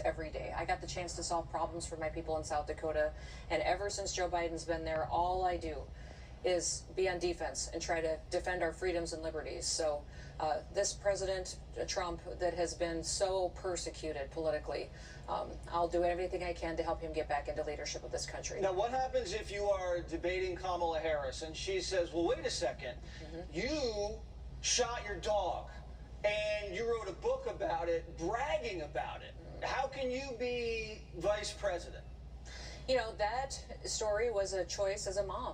every day. I got the chance to solve problems for my people in South Dakota, and ever since Joe Biden's been there, all I do is be on defense and try to defend our freedoms and liberties. So this President Trump that has been so persecuted politically, I'll do everything I can to help him get back into leadership of this country. Now, what happens if you are debating Kamala Harris and she says, well, wait a second, you shot your dog and you wrote a book about it, bragging about it. How can you be vice president? You know, that story was a choice as a mom.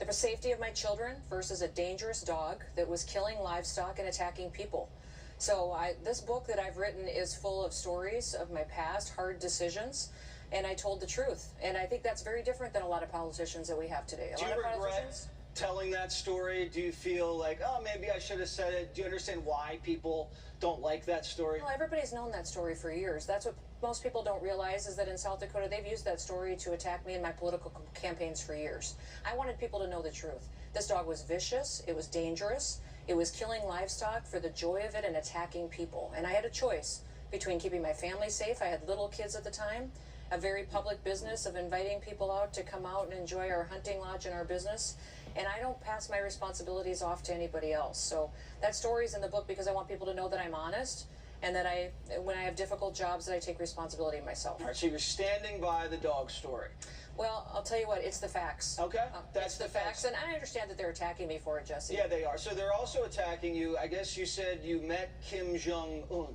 The safety of my children versus a dangerous dog that was killing livestock and attacking people. So this book that I've written is full of stories of my past, hard decisions, and I told the truth. And I think that's very different than a lot of politicians that we have today. Do you regret telling that story? Do you feel like, oh, maybe I should have said it? Do you understand why people don't like that story? Well, everybody's known that story for years. That's what most people don't realize, is that in South Dakota, they've used that story to attack me in my political campaigns for years. I wanted people to know the truth. This dog was vicious. It was dangerous. It was killing livestock for the joy of it and attacking people. And I had a choice between keeping my family safe. I had little kids at the time. A very public business of inviting people out to come out and enjoy our hunting lodge and our business. And I don't pass my responsibilities off to anybody else. So that story's in the book because I want people to know that I'm honest, and that when I have difficult jobs, that I take responsibility myself. All right, so you're standing by the dog story. Well, I'll tell you what, it's the facts. Okay, that's the facts. And I understand that they're attacking me for it, Jesse. Yeah, they are. So they're also attacking you. I guess you said you met Kim Jong-un.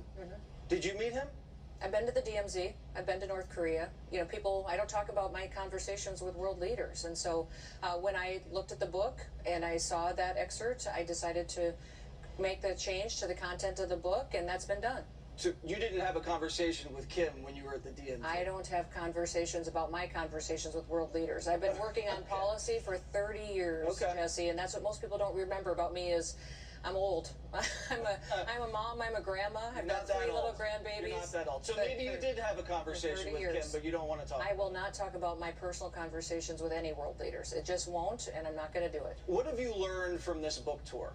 Did you meet him? I've been to the DMZ. I've been to North Korea. You know, people, I don't talk about my conversations with world leaders. And so when I looked at the book and I saw that excerpt, I decided to make the change to the content of the book, and that's been done. So you didn't have a conversation with Kim when you were at the DMZ? I don't have conversations about my conversations with world leaders. I've been working on policy for 30 years, Jesse, and that's what most people don't remember about me is I'm old. I'm a mom, I'm a grandma, I've got 3 little grandbabies. You're not that old. So maybe you did have a conversation with Kim, but you don't want to talk. I will not talk about my personal conversations with any world leaders. It just won't, and I'm not going to do it. What have you learned from this book tour?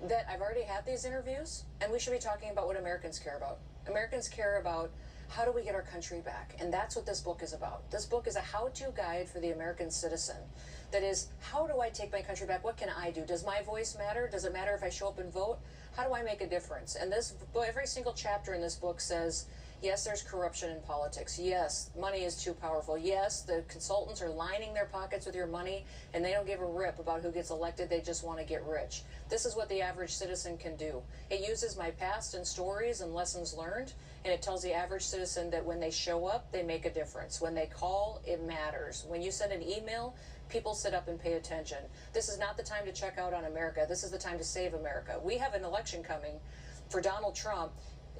That I've already had these interviews, and we should be talking about what Americans care about. Americans care about how do we get our country back, and that's what this book is about. This book is a how-to guide for the American citizen. That is, how do I take my country back? What can I do? Does my voice matter? Does it matter if I show up and vote? How do I make a difference? And this, every single chapter in this book says, yes, there's corruption in politics. Yes, money is too powerful. Yes, the consultants are lining their pockets with your money, and they don't give a rip about who gets elected. They just want to get rich. This is what the average citizen can do. It uses my past and stories and lessons learned, and it tells the average citizen that when they show up, they make a difference. When they call, it matters. When you send an email, people sit up and pay attention. This is not the time to check out on America. This is the time to save America. We have an election coming for Donald Trump.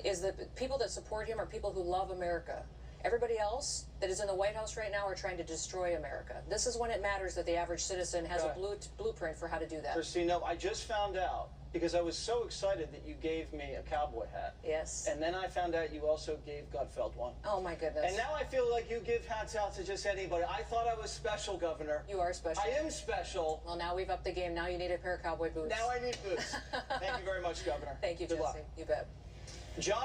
Is the people that support him are people who love America. Everybody else that is in the White House right now are trying to destroy America. This is when it matters that the average citizen has a blueprint for how to do that. Christina, I just found out, because I was so excited that you gave me a cowboy hat. Yes. And then I found out you also gave Gutfeld one. Oh, my goodness. And now I feel like you give hats out to just anybody. I thought I was special, Governor. You are special. I am special. Well, now we've upped the game. Now you need a pair of cowboy boots. Now I need boots. Thank you very much, Governor. Thank you, Good Jesse. luck. You bet. John